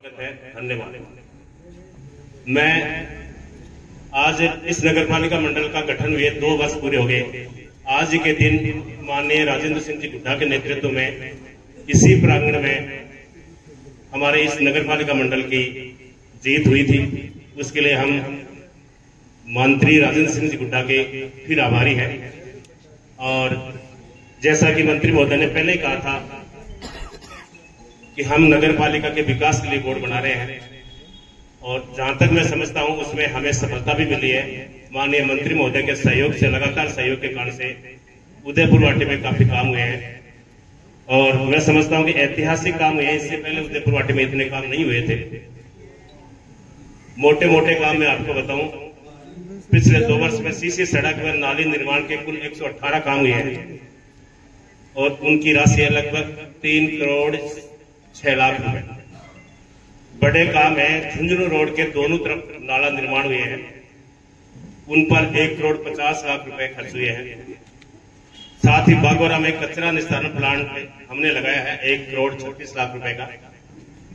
धन्यवाद। मैं आज इस नगर पालिका मंडल का गठन हुए 2 वर्ष पूरे हो गए। आज के दिन माननीय राजेंद्र सिंह जी गुड्डा के नेतृत्व में इसी प्रांगण में हमारे इस नगर पालिका मंडल की जीत हुई थी। उसके लिए हम मंत्री राजेंद्र सिंह जी गुड्डा के फिर आभारी हैं। और जैसा कि मंत्री महोदय ने पहले ही कहा था कि हम नगर पालिका के विकास के लिए बोर्ड बना रहे हैं, और जहां तक मैं समझता हूं उसमें हमें सफलता भी मिली है। माननीय मंत्री महोदय के सहयोग से, लगातार सहयोग के कारण से उदयपुर वाटी में काफी काम हुए हैं, और मैं समझता हूं कि ऐतिहासिक काम हुए हैं। इससे पहले उदयपुर वाटी में इतने काम नहीं हुए थे। मोटे मोटे काम मैं आपको बताऊं, पिछले 2 वर्ष में सीसी सड़क व नाली निर्माण के कुल 118 काम हुए हैं, और उनकी राशि है लगभग 3 करोड़ 6 लाख रुपए। बड़े काम है, झुंझुनू रोड के दोनों तरफ नाला निर्माण हुए हैं, उन पर 1 करोड़ 50 लाख रुपए खर्च हुए हैं। साथ ही बागोरा में कचरा निस्तारण प्लांट हमने लगाया है 1 करोड़ 36 लाख रुपए का।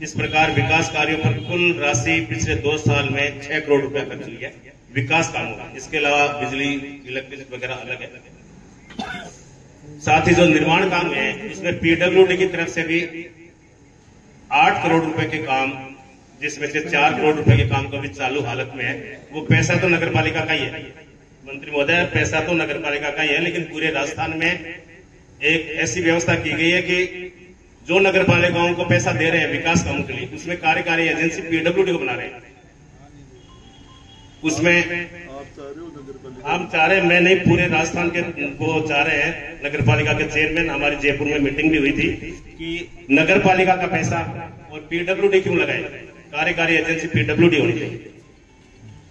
इस प्रकार विकास कार्यों पर कुल राशि पिछले 2 साल में 6 करोड़ रुपए खर्च हुई है विकास कामों का। इसके अलावा बिजली, इलेक्ट्रिसिटी वगैरह अलग है। साथ ही जो निर्माण काम है, इसमें पीडब्ल्यूडी की तरफ से भी 8 करोड़ रुपए के काम, जिसमें से 4 करोड़ रुपए के काम तो भी चालू हालत में है। वो पैसा तो नगर पालिका का ही है मंत्री महोदय, पैसा तो नगर पालिका का ही है, लेकिन पूरे राजस्थान में एक ऐसी व्यवस्था की गई है कि जो नगर पालिकाओं को पैसा दे रहे हैं विकास कामों के लिए, उसमें कार्यकारी एजेंसी पीडब्ल्यूडी को बना रहे हैं। उसमें हम चाह रहे हैं, मैं नहीं, पूरे राजस्थान के वो चाह रहे हैं। नगर पालिका के चेयरमैन, हमारी जयपुर में मीटिंग भी हुई थी कि नगर पालिका का पैसा और पीडब्ल्यूडी क्यों लगाए, कार्यकारी एजेंसी पीडब्ल्यूडी होनी चाहिए।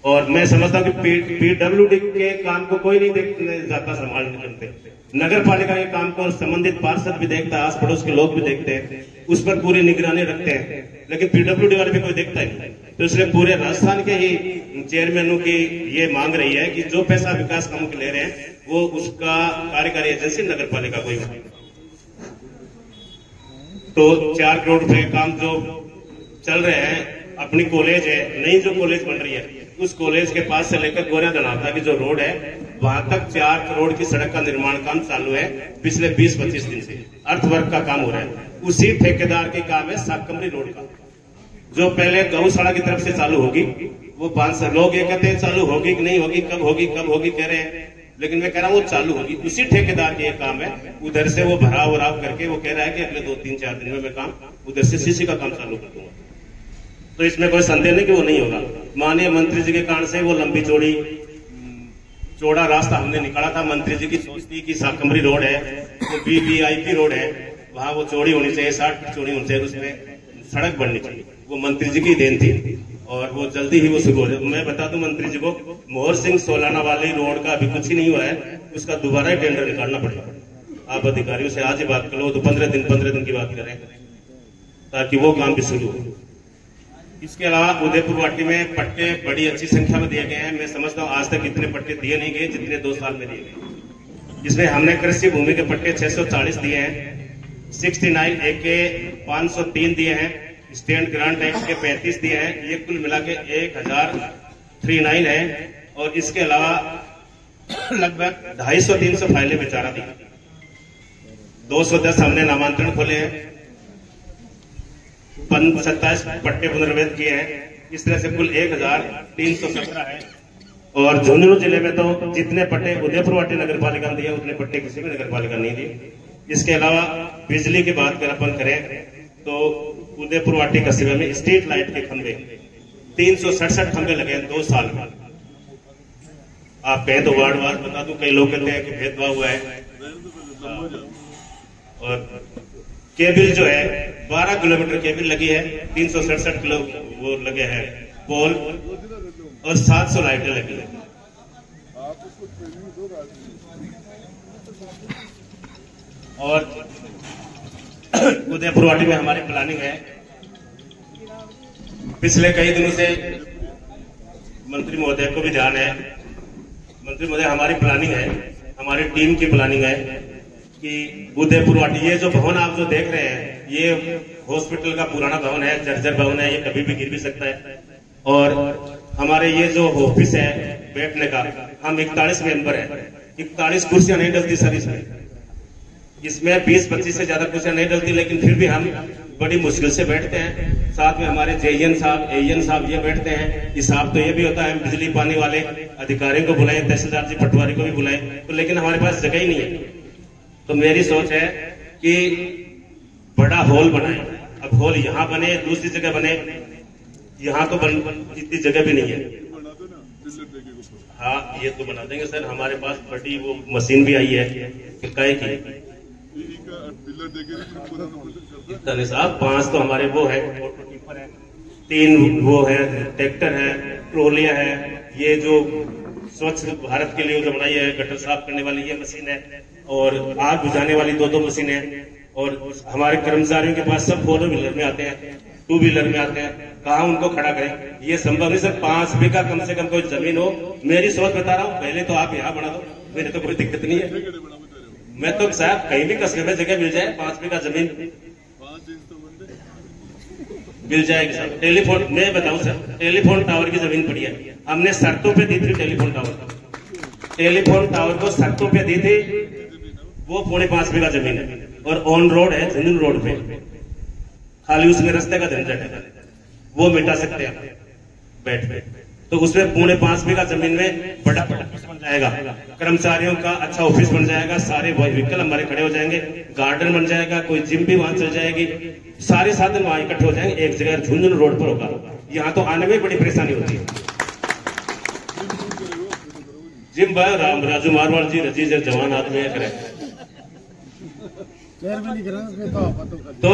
और मैं समझता हूं कि पीडब्ल्यूडी के काम को कोई नहीं देखने जाता, संभालने करते। नगर पालिका के काम को संबंधित पार्षद भी देखता है, आस पड़ोस के लोग भी देखते हैं, उस पर पूरी निगरानी रखते हैं, लेकिन पीडब्ल्यूडी वाले भी कोई देखता ही नहीं। तो इसलिए पूरे राजस्थान के ही चेयरमैनों की ये मांग रही है कि जो पैसा विकास कामों के ले रहे हैं वो उसका कार्यकारी एजेंसी नगर पालिका को ही। तो 4 करोड़ रुपए के काम जो चल रहे हैं, अपनी कॉलेज है, नई जो कॉलेज बन रही है, उस कॉलेज के पास से लेकर गोरिया धनावता की जो रोड है, वहां तक 4 करोड़ की सड़क का निर्माण काम चालू है पिछले 20-25 दिन से। अर्थवर्क का काम हो रहा है। उसी ठेकेदार के काम है साकमरी रोड का, जो पहले गौशाला की तरफ से चालू होगी। वो 500 लोग ये कहते हैं चालू होगी कि नहीं होगी, कब होगी कब होगी कह रहे हैं, लेकिन मैं कह रहा हूं वो चालू होगी। उसी ठेकेदार के काम है। उधर से वो भराव वराव करके वो कह रहा है कि अगले 2-3-4 दिन में मैं काम उधर से सीसी का काम चालू कर दूंगा। तो इसमें कोई संदेह नहीं कि वो नहीं होगा। माननीय मंत्री जी के कारण से वो लंबी चौड़ा रास्ता हमने निकाला था। मंत्री जी की सोच थी कि साकमरी रोड है, वो वीवीआईपी रोड है, वहां वो चौड़ी होनी चाहिए, 60 फीट चौड़ी होनी चाहिए, उसमें सड़क बननी चाहिए। वो मंत्री जी की देन थी, और वो जल्दी ही वो शुरू हो जाए। मैं बता दूं मंत्री जी को, मोहर सिंह सोलाना वाली रोड का अभी कुछ ही नहीं हुआ है, उसका दोबारा ही टेंडर निकालना पड़ेगा। आप अधिकारियों से आज ही बात कर लो, तो 15 दिन की बात करें, ताकि वो काम भी शुरू हो। इसके अलावा उदयपुर वाटी में पट्टे बड़ी अच्छी संख्या में दिए गए हैं। मैं समझता हूं आज तक इतने पट्टे दिए नहीं गए जितने 2 साल में दिए गए। इसमें हमने कृषि भूमि के पट्टे 640 दिए हैं, 69 ए के 503 दिए हैं, स्टैंड ग्रांट एक्ट के 35 दिए हैं। ये कुल मिला के 1039 है। और इसके अलावा लगभग 250-300 फाइलें बेचारा दी। 210 हमने नामांतरण खोले हैं, 27 पट्टे पुनर्वेद किए हैं। इस तरह से कुल 1317 है। और झुंझुनू जिले में तो जितने पट्टे उदयपुर वाटी नगर पालिका ने दिए, उतने पट्टे किसी भी नगर पालिका नहीं दिए। इसके अलावा बिजली की बात अगर अपन करें तो उदयपुर वाटी कस्बे में स्ट्रीट लाइट के खंभे 367 खंभे लगे हैं 2 साल में। आप कहें तो वार्ड वार बता दूं, कई लोग कहते हैं कि भेदभाव हुआ है। और केबल जो है 12 किलोमीटर केबल लगी है, 367 किलो वो लगे हैं पोल, और 700 लाइटें लगी है। और उदयपुर वाटी में हमारी प्लानिंग है, पिछले कई दिनों से मंत्री महोदय को भी ध्यान है। मंत्री महोदय, हमारी प्लानिंग है, हमारी टीम की प्लानिंग है कि उदयपुर वाटी, ये जो भवन आप जो देख रहे हैं, ये हॉस्पिटल का पुराना भवन है, जर्जर भवन है, ये कभी भी गिर भी सकता है। और हमारे ये जो ऑफिस है बैठने का, हम 41 मेंबर है, 41 कुर्सियां नहीं डलती सर इसमें 20-25 से ज्यादा कुर्सियां नहीं डलती, लेकिन फिर भी हम बड़ी मुश्किल से बैठते हैं। साथ में हमारे जेईएन साहब, एईएन साहब ये बैठते हैं। हिसाब तो ये भी होता है, हम बिजली पानी वाले अधिकारियों को बुलाएं, तहसीलदार जी पटवारी को भी बुलाएं, तो लेकिन हमारे पास जगह ही नहीं है। तो मेरी सोच है कि बड़ा हॉल बनाए। अब हॉल यहाँ बने, दूसरी जगह बने, यहाँ तो इतनी जगह भी नहीं है। हाँ, ये तो बना देंगे सर, हमारे पास बड़ी वो मशीन भी आई है काय की साहब। 5 तो हमारे वो है, 3 वो है, ट्रैक्टर है, ट्रोलियां है, ये जो स्वच्छ भारत के लिए जो बनाई है गटर साफ करने वाली ये मशीन है, और आग बुझाने वाली 2 मशीन है। और हमारे कर्मचारियों के पास सब 4 व्हीलर में आते हैं, 2 व्हीलर में आते हैं, कहाँ उनको खड़ा करें? ये संभव नहीं सर। 5 बीघा कम से कम कोई जमीन हो। मेरी सोच बता रहा हूँ, पहले तो आप यहाँ बना दो, मेरे तो कोई दिक्कत नहीं है। मैं तो साहब कहीं भी कस्बे में जगह मिल जाए, 5 बीघा जमीन मिल जाएगी सर। टेलीफोन मैं बताऊं सर, टेलीफोन टावर की जमीन पड़ी है, हमने शर्तों पे दी थी। टेलीफोन टावर को शर्तों पे दी थी, वो 5.25 बीघा जमीन है, और ऑन रोड है, झुंझुनू रोड पे, खाली उसमें रास्ते का झंझट है, वो मिटा सकते हैं बैठ। तो उसमें 5.25 बीघा जमीन में बड़ा ऑफिस बन जाएगा, कर्मचारियों का अच्छा ऑफिस बन जाएगा, सारे व्हीकल हमारे खड़े हो जाएंगे, गार्डन बन जाएगा, कोई जिम भी वहां चल जाएगी, सारे साधन वहां इकट्ठे हो जाएंगे, एक जगह झुंझुनू रोड पर होगा। यहाँ तो आने में बड़ी परेशानी होती है। जिम भाई राजू मारवाड़ जी रजी जवान आदमी है करे तो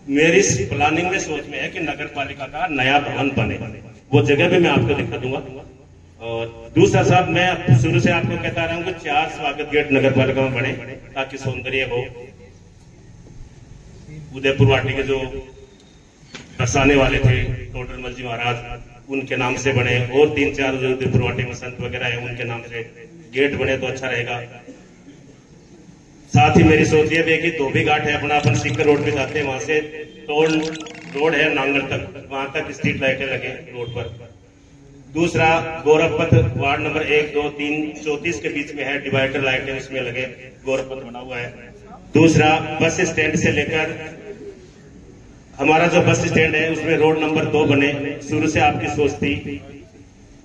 मेरी प्लानिंग में सोच में है कि नगर पालिका का नया भवन बने, वो जगह भी मैं आपको दिखा दूंगा। और दूसरा साहब, मैं शुरू से आपको कहता रहा हूं कि 4 स्वागत गेट नगर पालिका में बने, ताकि सौंदर्य हो। उदयपुर वाटी के जो बसाने वाले थे टोडरमल जी महाराज, उनके नाम से बने, और 3-4 जो उदयपुर वाटी में संत वगैरह है उनके नाम से गेट बने तो अच्छा रहेगा। साथ ही मेरी सोच ये भी है कि धोबी घाट है अपना, अपन सीकर रोड पे जाते हैं, वहां से टोल रोड है नांगल तक, वहां तक स्ट्रीट लाइटें लगे रोड पर। दूसरा, गौरवपथ वार्ड नंबर 1, 2, 3, 34 के बीच में है, डिवाइडर लाइटें उसमें लगे, गौरवपथ बना हुआ है। दूसरा, बस स्टैंड से लेकर हमारा जो बस स्टैंड है उसमें रोड नंबर 2 बने। शुरू से आपकी सोच थी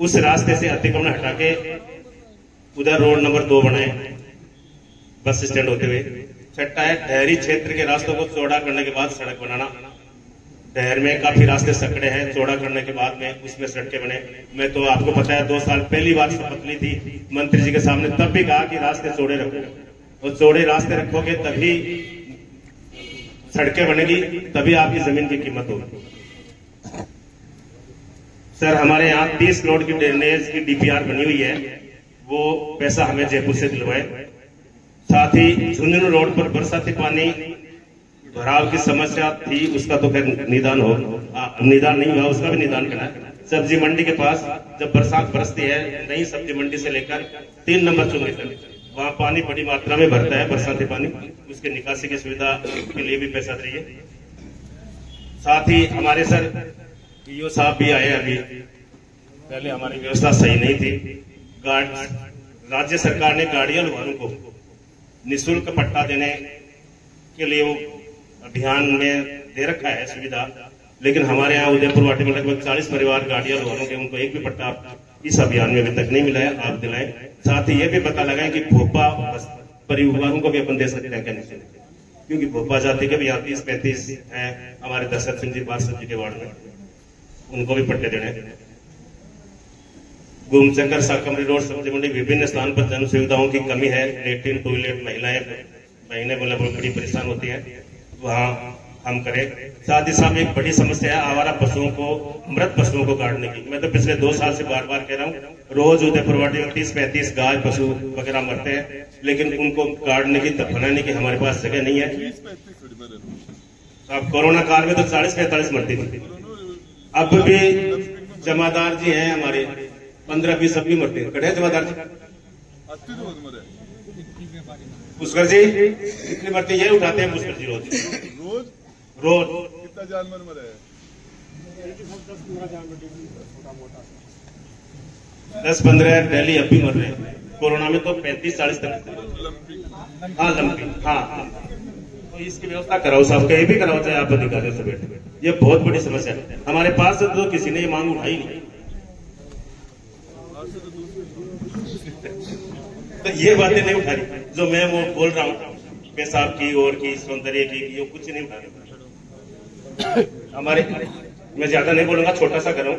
उस रास्ते से अतिक्रमण हटा के उधर रोड नंबर 2 बनाए बस स्टैंड होते हुए। छठा है, शहरी क्षेत्र के रास्तों को चौड़ा करने के बाद सड़क बनाना। शहर में काफी रास्ते सकड़े हैं, चौड़ा करने के बाद में उसमें सड़कें बने। मैं तो आपको पता है 2 साल पहली बार शपथ ली थी मंत्री जी के सामने, तब भी कहा कि रास्ते चौड़े रखो, और चौड़े रास्ते रखोगे तभी सड़कें बनेगी, तभी आपकी जमीन की कीमत होगी। सर, हमारे यहाँ 30 करोड़ की ड्रेनेज की डीपीआर बनी हुई है, वो पैसा हमें जयपुर से दिलवाए। साथ ही झुंझुनू रोड पर बरसाती पानी भराव की समस्या थी, उसका तो खैर निदान नहीं हुआ, उसका भी निदान करना है। सब्जी मंडी के पास जब बरसात बरसती है, नई सब्जी मंडी से लेकर 3 नंबर चुंगी तक, वहां पानी बड़ी मात्रा में भरता है, बरसाती पानी, उसके निकासी की सुविधा के लिए भी पैसा चाहिए। साथ ही हमारे सर ईओ साहब भी आए, अभी पहले हमारी व्यवस्था सही नहीं थी। राज्य सरकार ने गाड़ियों वालों को निःशुल्क पट्टा देने के लिए वो अभियान में दे रखा है सुविधा, लेकिन हमारे यहाँ उदयपुर वाटी में लगभग 40 परिवार गाड़ियां वालों के, उनको एक भी पट्टा इस अभियान में अभी तक नहीं मिला है, आप दिलाएं। साथ ही ये भी पता लगाएं कि भोपा परिवारों को भी अपन दे सकते हैं क्या नहीं, क्योंकि भोपा जाति के भी यहाँ 30-35 है हमारे दशरथ सिंह जी पार्षद जी के वार्ड में, उनको भी पट्टे देने। गुमचंकर साकमरी रोड सब्जी मंडी विभिन्न स्थान पर जन सुविधाओं की कमी है, लेट्रिन टॉयलेट महिलाएं महीने बोले बड़ी परेशान होती है, वहाँ हम करें। साथ ही साथ एक बड़ी समस्या है आवारा पशुओं को, मृत पशुओं को काटने की। मैं तो पिछले 2 साल से बार बार कह रहा हूँ, रोज उदयपुर वाटी में 30-35 गाय पशु वगैरह मरते हैं, लेकिन उनको काटने की दफनाने की हमारे पास जगह नहीं है। अब कोरोना काल में तो 40-45 मरती थी, अब भी जमादार जी हैं हमारे 15-20 अब भी मरते हैं। कटे जमादार जी पुष्कर जी कितनी मरती है, उठाते हैं पुष्कर जी रोज रोज। कितना जानवर मरे? 10-15 डेली अब भी मर रहे हैं। कोरोना में तो 35-40 तक। हाँ लंपी, हाँ। तो इसकी व्यवस्था कराओ साहब, कहीं भी कराओ, चाहे आप अधिकारियों से बैठे। ये बहुत बड़ी समस्या है हमारे पास, तो किसी ने ये मांग उठाई नहीं। तो ये बातें नहीं उठा रही जो मैं वो बोल रहा हूँ, पेशाब की और की सौंदर्य की, ये कुछ नहीं उठा रहे हमारे। मैं ज्यादा नहीं बोलूंगा, छोटा सा करूँ।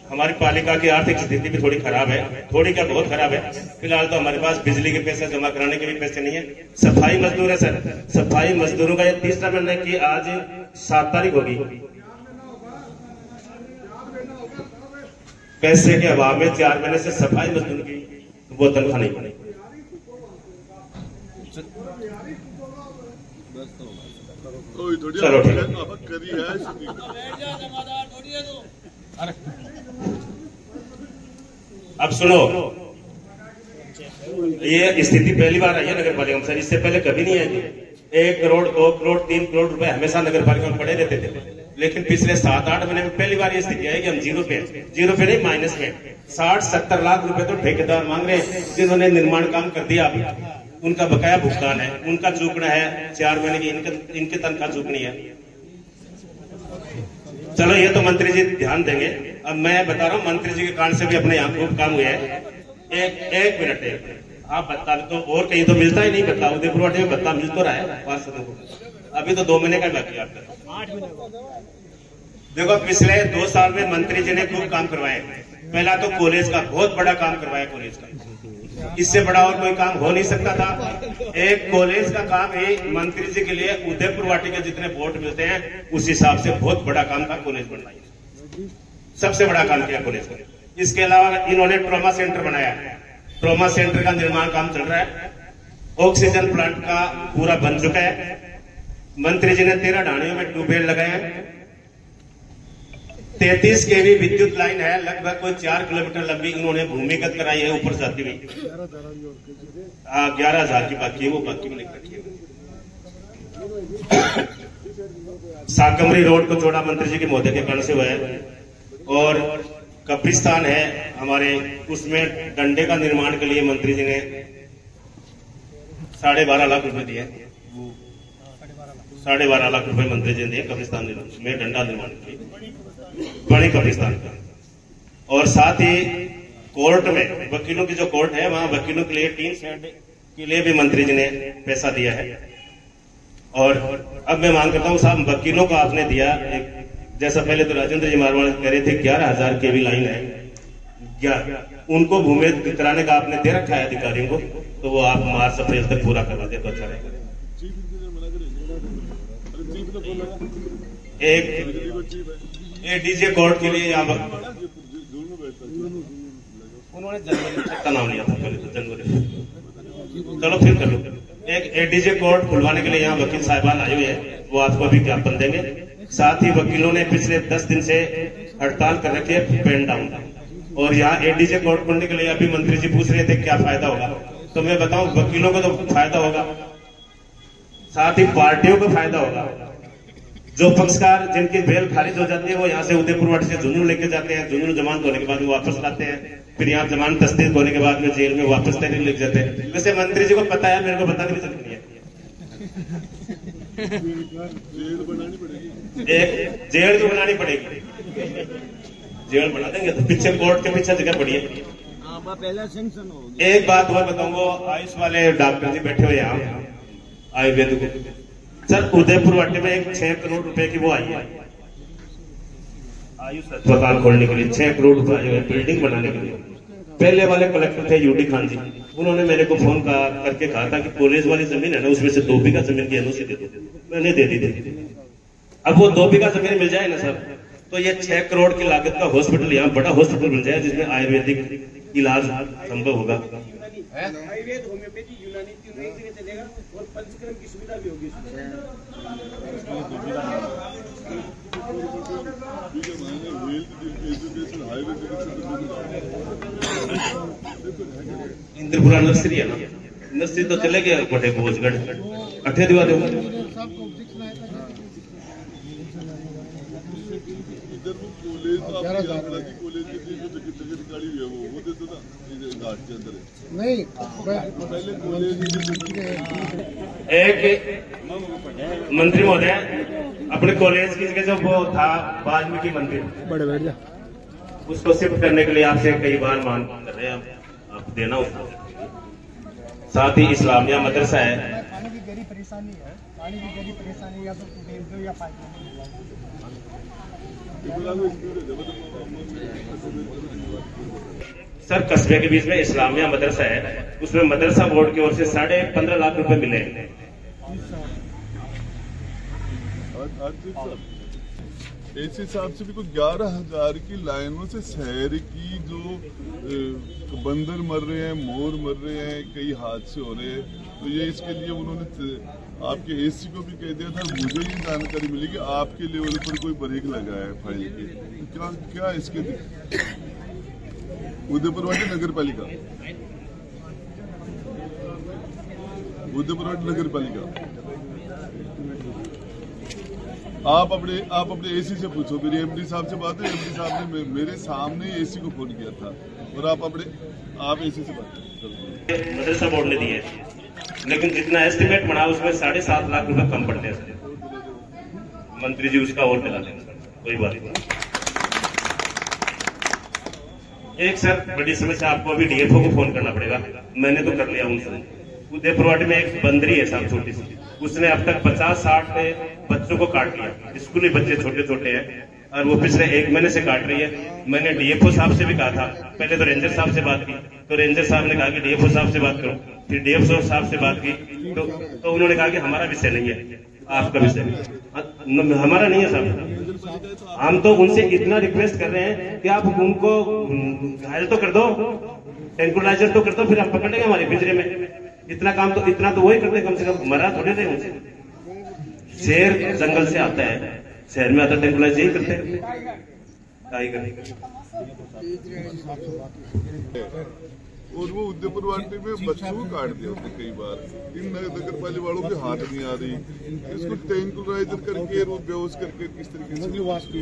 हमारी पालिका की आर्थिक स्थिति भी थोड़ी खराब है, थोड़ी क्या बहुत खराब है। फिलहाल तो हमारे पास बिजली के पैसे जमा कराने के भी पैसे नहीं है। सफाई मजदूर है सर, सफाई मजदूरों का ये तीसरा महीना की आज 7 तारीख होगी। पैसे के अभाव में 4 महीने से सफाई मजदूर की वो तनख्वाह नहीं बनी। चलो ठीक है, अब सुनो, ये स्थिति पहली बार आई है नगर पालिका में सर, इससे पहले कभी नहीं आई। 1 करोड़ 2 करोड़ 3 करोड़ रुपए हमेशा नगर पालिका में पड़े रहते थे, लेकिन पिछले 7-8 महीने में पहली बार ये स्थिति आई कि हम जीरो पे नहीं माइनस में 60-70 लाख रुपए तो ठेकेदार मांग रहे हैं जिन्होंने निर्माण काम कर दिया। उनका बकाया भुगतान है, उनका चूकना है 4 महीने की, इनकी तनख्वाह चूकनी है। चलो ये तो मंत्री जी ध्यान देंगे। अब मैं बता रहा हूँ, मंत्री जी के कांड से भी अपने यहाँ खूब काम हुआ है। एक मिनट आप बता तो, और कहीं तो मिलता ही नहीं बता, उदयपुर वाटे में बता मिल तो रहा है पार्षदों को। अभी तो 2 महीने का बाकी आपका। देखो पिछले 2 साल में मंत्री जी ने खूब काम करवाए। पहला तो कॉलेज का बहुत बड़ा काम करवाया, कॉलेज का, इससे बड़ा और कोई काम हो नहीं सकता था। एक कॉलेज का काम ही मंत्री जी के लिए उदयपुर वाटी के जितने वोट मिलते हैं उस हिसाब से बहुत बड़ा काम था कॉलेज बनवाई, सबसे बड़ा काम किया कॉलेज का। इसके अलावा इन्होंने ट्रॉमा सेंटर बनाया, ट्रॉमा सेंटर का निर्माण काम चल रहा है। ऑक्सीजन प्लांट का पूरा बन चुका है। मंत्री जी ने 13 ढाणियों में ट्यूबवेल लगाए हैं। 33 केवी विद्युत लाइन है, लगभग कोई 4 किलोमीटर लंबी, उन्होंने भूमिगत कराई है ऊपर जाती हुई। 11,000 की बाकी है, वो बाकी में लिख रखी है। साकमरी रोड को चौड़ा मंत्री जी के महोदय के कारण से हुआ है। और कब्रिस्तान है हमारे, उसमें डंडे का निर्माण के लिए मंत्री जी ने 12.5 लाख रुपए दिए। 12.5 लाख रुपए मंत्री जी ने दिए कब्रिस्तान में डंडा निर्माण के लिए, बड़ी कब्रिस्तान का। और साथ ही कोर्ट में, वकीलों की जो कोर्ट है वहां वकीलों के लिए टीन शेड के लिए भी मंत्री जी ने पैसा दिया है। और अब मैं मांग करता हूं साहब, वकीलों को आपने दिया एक, जैसा पहले तो राजेंद्र जी मारवाड़ कह रहे थे 11,000 केवी लाइन है, क्या उनको भूमिगत कराने का आपने दे रखा है अधिकारियों को, तो वो आप मार्च अप्रैल तक पूरा करवा दे तो अच्छा रहेगा। एक एडीजे कोर्ट के लिए यहाँ उन्होंने जनवरी का नाम लिया था पहले, तो जनवरी, चलो फिर कर लो। एक एडीजे कोर्ट खुलवाने के लिए यहाँ वकील साहिबान आए हुए हैं, वो आपको अभी ज्ञापन देंगे। साथ ही वकीलों ने पिछले 10 दिन से हड़ताल कर रखी है पेन डाउन, और यहाँ एडीजे कोर्ट खोलने के लिए अभी मंत्री जी पूछ रहे थे क्या फायदा होगा, तो मैं बताऊं वकीलों को तो फायदा होगा, साथ ही पार्टियों को फायदा होगा। जो पक्षकार जिनकी बेल खारिज हो जाती है वो यहाँ से उदयपुर वाटी से झुंझुनू लेके जाते हैं, झुंझुनू जमानत होने के बाद वो वापस लाते हैं, फिर यहाँ जमानत तस्दीक होने के बाद में जेल में वापस तहरीर लिख जाते हैं। वैसे मंत्री जी को पता है, मेरे को बताने की जरूरत नहीं है। एक जेल तो बनानी पड़ेगी, जेल बना देंगे तो पीछे कोर्ट के पीछे जगह पड़ी है। एक बात और बताऊंगा, आयुष वाले डॉक्टर जी बैठे हुए यहाँ आयुर्वेद सर, उदयपुर वाटे में एक 6 करोड़ रुपए की वो आई है आयुष अस्पताल खोलने के लिए, 6 करोड़ रुपए आई है बिल्डिंग बनाने के लिए। पहले वाले कलेक्टर थे यूडी खान जी, उन्होंने मेरे को फोन करके कहा था कि कॉलेज वाली जमीन है ना, उसमें से 2 बीघा जमीन की एनओसी दे दो, मैंने दे दी। अब वो 2 बीघा जमीन मिल जाए ना सर, तो ये 6 करोड़ की लागत का हॉस्पिटल, यहाँ बड़ा हॉस्पिटल मिल जाए जिसमें आयुर्वेदिक इलाज संभव होगा। आयुर्वेद, होम्योपैथी, यूनानी तीनों एक जगह चलेगा और पंचकर्म की सुविधा भी होगी। इंद्रपुरा नर्सरी है ना, नर्सरी तो चले गए बड़े भोजगढ़, अठे दिवा दो इधर वो कॉलेज कॉलेज के लिए जो टिकट निकाली हुई है वो दे दो ना घाट के अंदर नहीं पहले कॉलेज एक मंत्री महोदय अपने कॉलेज की जगह जो वो था वाल्मीकि मंदिर बड़े बैठ जा उसको शिफ्ट करने के लिए आपसे कई बार मांग कर रहे हैं, आप देना उसको। साथ ही इस्लामिया मदरसा है, पानी की गहरी परेशानी है, पानी की गहरी परेशानी या तो दे दो या पाइप। सर कस्बे के बीच में इस्लामिया मदरसा है, उसमें मदरसा बोर्ड की ओर से 15.5 लाख रुपए मिले। ऐसे हिसाब से भी कोई 11,000 की लाइनों से शहर की जो बंदर मर रहे हैं, मोर मर रहे हैं, कई हादसे हो रहे हैं, तो ये इसके लिए उन्होंने आपके एसी को भी कह दिया था। मुझे ये जानकारी मिली कि आपके लेवल पर कोई ब्रेक लगा है फाइल के, तो क्या इसके उदयपुरवाटी नगर पालिका आप अपने एसी से पूछो। मेरी एमडी साहब से बात है, एमडी साहब ने मेरे सामने एसी को फोन किया था, और आप एसी से बात करो। मदरसा बोर्ड ने दिए, लेकिन जितना एस्टिमेट बना उसमें 7.5 लाख रुपए कम पड़ते हैं। मंत्री जी उसका और दिला देंगे, कोई बात नहीं। एक सर बड़ी समस्या, आपको अभी डीएफओ को फोन करना पड़ेगा, मैंने तो कर लिया उनसे। उदयपुरवाटी में एक बंदरी है साहब छोटी सी, उसने अब तक 50-60 बच्चों को काट लिया। स्कूली बच्चे छोटे छोटे हैं और वो पिछले 1 महीने से काट रही है। मैंने डीएफओ साहब से भी कहा था, पहले तो रेंजर साहब से बात की, तो रेंजर साहब ने कहा कि डीएफओ साहब से बात करो। फिर डीएफओ साहब से बात की तो उन्होंने कहा कि हमारा विषय नहीं है, आपका विषय हमारा नहीं है साहब। हम तो उनसे इतना रिक्वेस्ट कर रहे हैं कि आप उनको घायल तो कर दो, ट्रैंकुलाइजर तो कर दो, फिर हम पकड़ लेंगे हमारे पिंजरे में। इतना तो वही करते, कम से कम मरा थोड़े थे उनसे। शेर जंगल से आता है, शहर में आता ट्रैंकुलाइजर यही करते हैं। और वो उदयपुरवाटी में बच्चों को काट दिया उसने कई बार। इन नगर पालिका वालों के हाथ नहीं आ रही, इसको ट्रैंकुलाइजर करके वो बेहोश करके किस तरीके से भिजवा के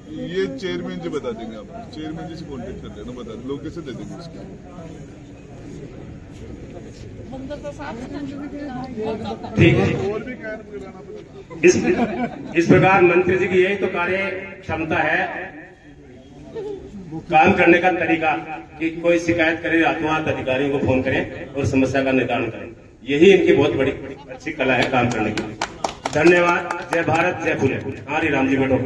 ये चेयरमैन जी बता देंगे आपको। चेयरमैन जी से कॉन्टेक्ट कर लेना, बता दें, लोकेशन दे देंगे उसकी। ठीक है। इस प्रकार मंत्री जी की यही तो कार्य क्षमता है, काम करने का तरीका कि कोई शिकायत करे रातों रात अधिकारियों को फोन करें और समस्या का निदान करें। यही इनकी बहुत बड़ी अच्छी कला है काम करने की। धन्यवाद। जय भारत, जय फूले। हरी राम जी बैठो।